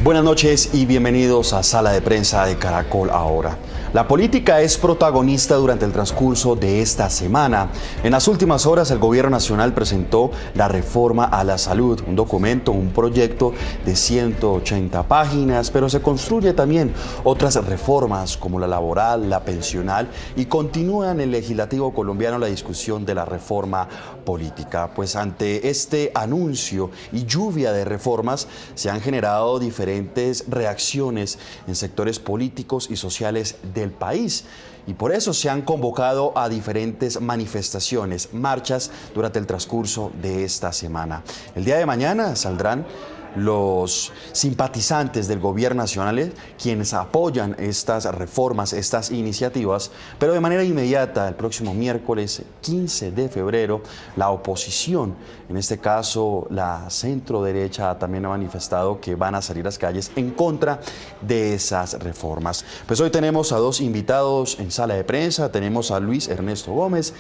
Buenas noches y bienvenidos a Sala de Prensa de Caracol Ahora. La política es protagonista durante el transcurso de esta semana. En las últimas horas el Gobierno Nacional presentó la reforma a la salud, un documento, un proyecto de 180 páginas, pero se construye también otras reformas como la laboral, la pensional y continúa en el legislativo colombiano la discusión de la reforma política. Pues ante este anuncio y lluvia de reformas se han generado diferentes reacciones en sectores políticos y sociales del país. Y por eso se han convocado a diferentes manifestaciones, marchas durante el transcurso de esta semana. El día de mañana saldrán los simpatizantes del gobierno nacional, quienes apoyan estas reformas, estas iniciativas, pero de manera inmediata, el próximo miércoles 15 de febrero, la oposición, en este caso la centro derecha, también ha manifestado que van a salir a las calles en contra de esas reformas. Pues hoy tenemos a dos invitados en sala de prensa, tenemos a Luis Ernesto Gómez,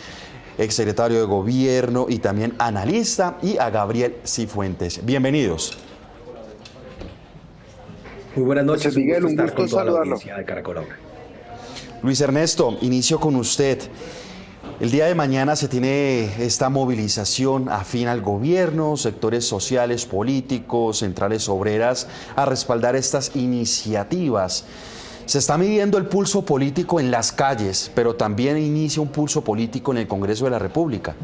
exsecretario de Gobierno y también analista, y a Gabriel Cifuentes. Bienvenidos. Muy buenas noches, José Miguel, un estar gusto con toda la saludarlo. audiencia de Caracol Ahora. Luis Ernesto, inicio con usted. El día de mañana se tiene esta movilización afín al gobierno, sectores sociales, políticos, centrales obreras, a respaldar estas iniciativas. Se está midiendo el pulso político en las calles, pero también inicia un pulso político en el Congreso de la República.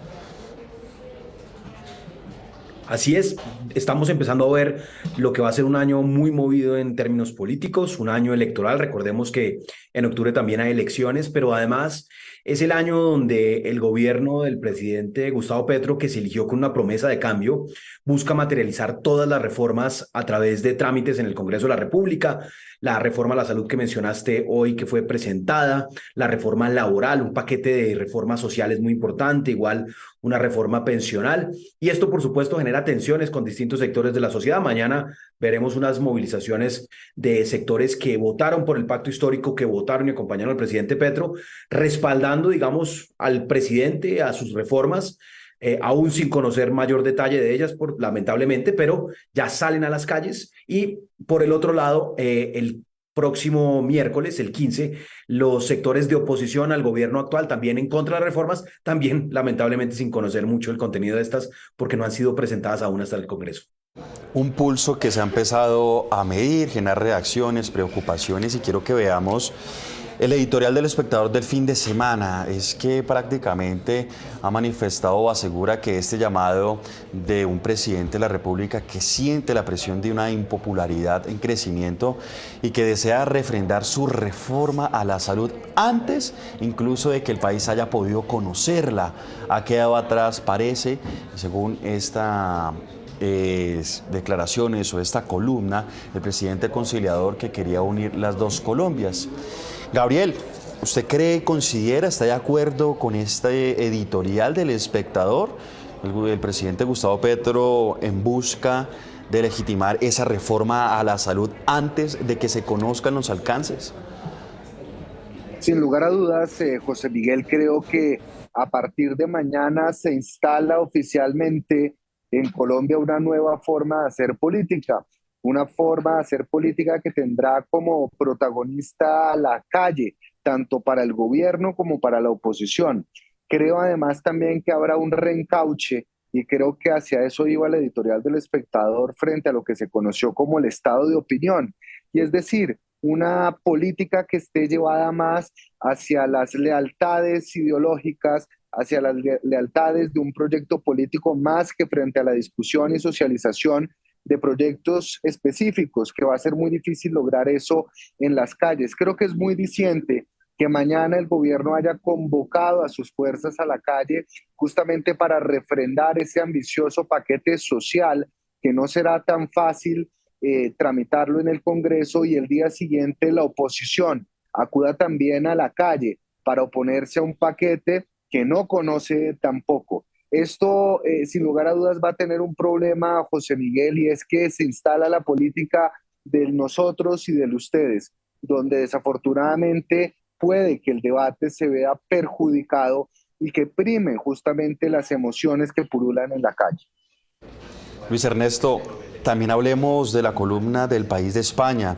Así es, estamos empezando a ver lo que va a ser un año muy movido en términos políticos, un año electoral. Recordemos que en octubre también hay elecciones, pero además es el año donde el gobierno del presidente Gustavo Petro, que se eligió con una promesa de cambio, busca materializar todas las reformas a través de trámites en el Congreso de la República. La reforma a la salud que mencionaste hoy, que fue presentada, la reforma laboral, un paquete de reformas sociales muy importante, igual una reforma pensional. Y esto, por supuesto, genera tensiones con distintos sectores de la sociedad. Mañana veremos unas movilizaciones de sectores que votaron por el pacto histórico, que votaron y acompañaron al presidente Petro, respaldando, digamos, al presidente, a sus reformas, aún sin conocer mayor detalle de ellas, lamentablemente, pero ya salen a las calles. Y por el otro lado, el próximo miércoles, el 15, los sectores de oposición al gobierno actual, también en contra de las reformas, también lamentablemente sin conocer mucho el contenido de estas, porque no han sido presentadas aún hasta el Congreso. Un pulso que se ha empezado a medir, generar reacciones, preocupaciones, y quiero que veamos el editorial del Espectador del fin de semana. Es que prácticamente ha manifestado o asegura que este llamado de un presidente de la República que siente la presión de una impopularidad en crecimiento y que desea refrendar su reforma a la salud antes incluso de que el país haya podido conocerla, ha quedado atrás, parece, según esta declaraciones o esta columna, el presidente conciliador que quería unir las dos Colombias. Gabriel, ¿usted cree, considera, está de acuerdo con este editorial del Espectador? El presidente Gustavo Petro en busca de legitimar esa reforma a la salud antes de que se conozcan los alcances. Sin lugar a dudas, José Miguel, creo que a partir de mañana se instala oficialmente en Colombia una nueva forma de hacer política, una forma de hacer política que tendrá como protagonista a la calle, tanto para el gobierno como para la oposición. Creo además también que habrá un reencauche y creo que hacia eso iba el editorial del Espectador frente a lo que se conoció como el estado de opinión, y es decir, una política que esté llevada más hacia las lealtades ideológicas, hacia las lealtades de un proyecto político más que frente a la discusión y socialización de proyectos específicos, que va a ser muy difícil lograr eso en las calles. Creo que es muy diciente que mañana el gobierno haya convocado a sus fuerzas a la calle justamente para refrendar ese ambicioso paquete social que no será tan fácil tramitarlo en el Congreso, y el día siguiente la oposición acuda también a la calle para oponerse a un paquete que no conoce tampoco. Esto, sin lugar a dudas, va a tener un problema, José Miguel, y es que se instala la política del nosotros y del ustedes, donde desafortunadamente puede que el debate se vea perjudicado y que primen justamente las emociones que pululan en la calle. Luis Ernesto, también hablemos de la columna del País de España,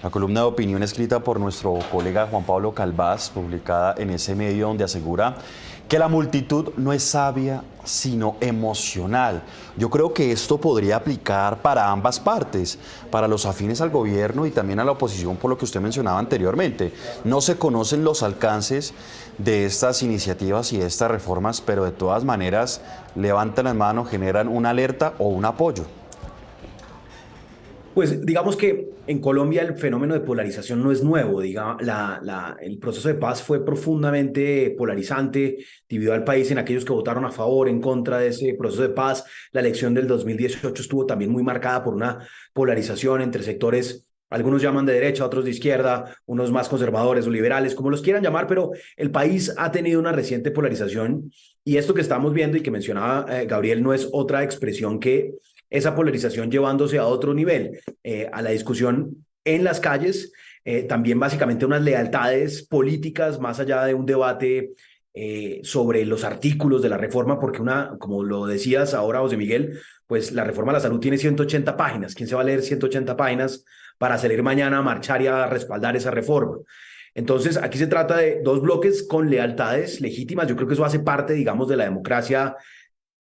la columna de opinión escrita por nuestro colega Juan Pablo Calvás, publicada en ese medio, donde asegura que la multitud no es sabia, sino emocional. Yo creo que esto podría aplicar para ambas partes, para los afines al gobierno y también a la oposición, por lo que usted mencionaba anteriormente. No se conocen los alcances de estas iniciativas y de estas reformas, pero de todas maneras levantan las manos, generan una alerta o un apoyo. Pues digamos que en Colombia el fenómeno de polarización no es nuevo. El proceso de paz fue profundamente polarizante, dividió al país en aquellos que votaron a favor, en contra de ese proceso de paz. La elección del 2018 estuvo también muy marcada por una polarización entre sectores, algunos llaman de derecha, otros de izquierda, unos más conservadores o liberales, como los quieran llamar, pero el país ha tenido una reciente polarización y esto que estamos viendo y que mencionaba Gabriel no es otra expresión que esa polarización llevándose a otro nivel, a la discusión en las calles, también básicamente unas lealtades políticas más allá de un debate sobre los artículos de la reforma, porque como lo decías ahora, José Miguel, pues la reforma a la salud tiene 180 páginas. ¿Quién se va a leer 180 páginas para salir mañana a marchar y a respaldar esa reforma? Entonces, aquí se trata de dos bloques con lealtades legítimas. Yo creo que eso hace parte, digamos, de la democracia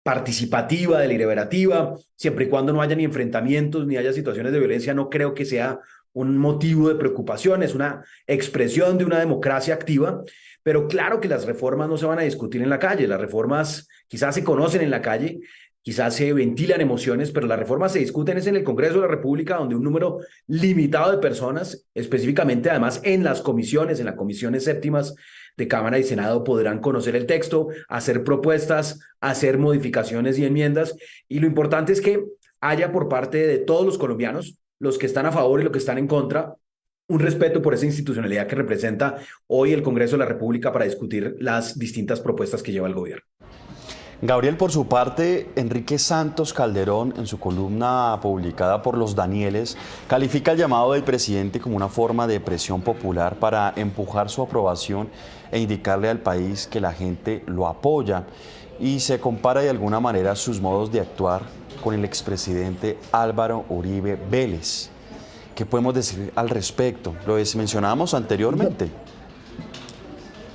participativa, deliberativa, siempre y cuando no haya ni enfrentamientos ni haya situaciones de violencia, no creo que sea un motivo de preocupación, es una expresión de una democracia activa, pero claro que las reformas no se van a discutir en la calle, las reformas quizás se conocen en la calle, quizás se ventilan emociones, pero las reformas se discuten es en el Congreso de la República, donde un número limitado de personas, específicamente además en las comisiones, en las comisiones séptimas de Cámara y Senado, podrán conocer el texto, hacer propuestas, hacer modificaciones y enmiendas, y lo importante es que haya por parte de todos los colombianos, los que están a favor y los que están en contra, un respeto por esa institucionalidad que representa hoy el Congreso de la República para discutir las distintas propuestas que lleva el gobierno. Gabriel, por su parte, Enrique Santos Calderón, en su columna publicada por Los Danieles, califica el llamado del presidente como una forma de presión popular para empujar su aprobación e indicarle al país que la gente lo apoya, y se compara de alguna manera sus modos de actuar con el expresidente Álvaro Uribe Vélez. ¿Qué podemos decir al respecto? Lo mencionábamos anteriormente.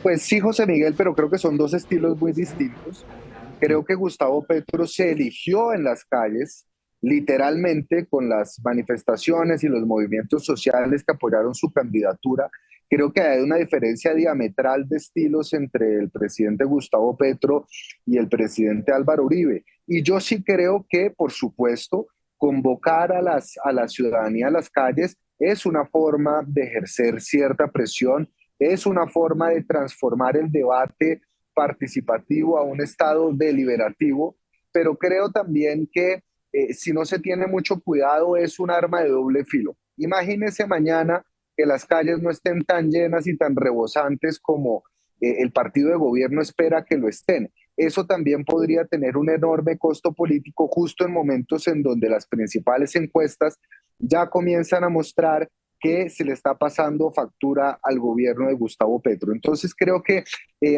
Pues sí, José Miguel, pero creo que son dos estilos muy distintos. Creo que Gustavo Petro se eligió en las calles, literalmente con las manifestaciones y los movimientos sociales que apoyaron su candidatura. Creo que hay una diferencia diametral de estilos entre el presidente Gustavo Petro y el presidente Álvaro Uribe. Y yo sí creo que, por supuesto, convocar a la ciudadanía a las calles es una forma de ejercer cierta presión, es una forma de transformar el debate participativo a un estado deliberativo, pero creo también que si no se tiene mucho cuidado es un arma de doble filo. Imagínese mañana que las calles no estén tan llenas y tan rebosantes como el partido de gobierno espera que lo estén. Eso también podría tener un enorme costo político justo en momentos en donde las principales encuestas ya comienzan a mostrar que se le está pasando factura al gobierno de Gustavo Petro. Entonces creo que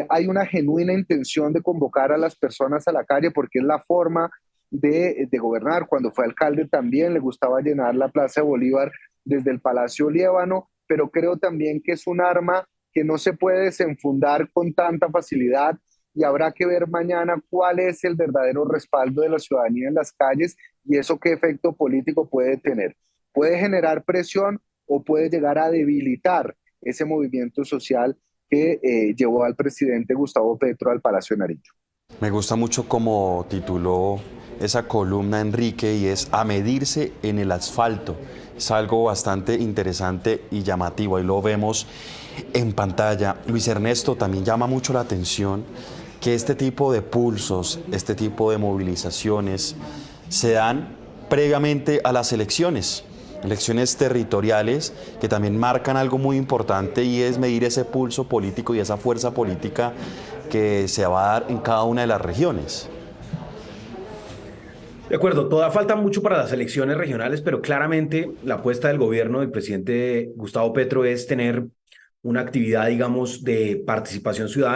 hay una genuina intención de convocar a las personas a la calle porque es la forma de gobernar. Cuando fue alcalde también le gustaba llenar la Plaza de Bolívar desde el Palacio Liébano, pero creo también que es un arma que no se puede desenfundar con tanta facilidad y habrá que ver mañana cuál es el verdadero respaldo de la ciudadanía en las calles y eso qué efecto político puede tener. Puede generar presión o puede llegar a debilitar ese movimiento social que llevó al presidente Gustavo Petro al Palacio de Nariño. Me gusta mucho cómo tituló esa columna Enrique, y es "A medirse en el asfalto". Es algo bastante interesante y llamativo, ahí lo vemos en pantalla. Luis Ernesto, también llama mucho la atención que este tipo de pulsos, este tipo de movilizaciones se dan previamente a las elecciones territoriales, que también marcan algo muy importante, y es medir ese pulso político y esa fuerza política que se va a dar en cada una de las regiones. De acuerdo, todavía falta mucho para las elecciones regionales, pero claramente la apuesta del gobierno del presidente Gustavo Petro es tener una actividad, digamos, de participación ciudadana.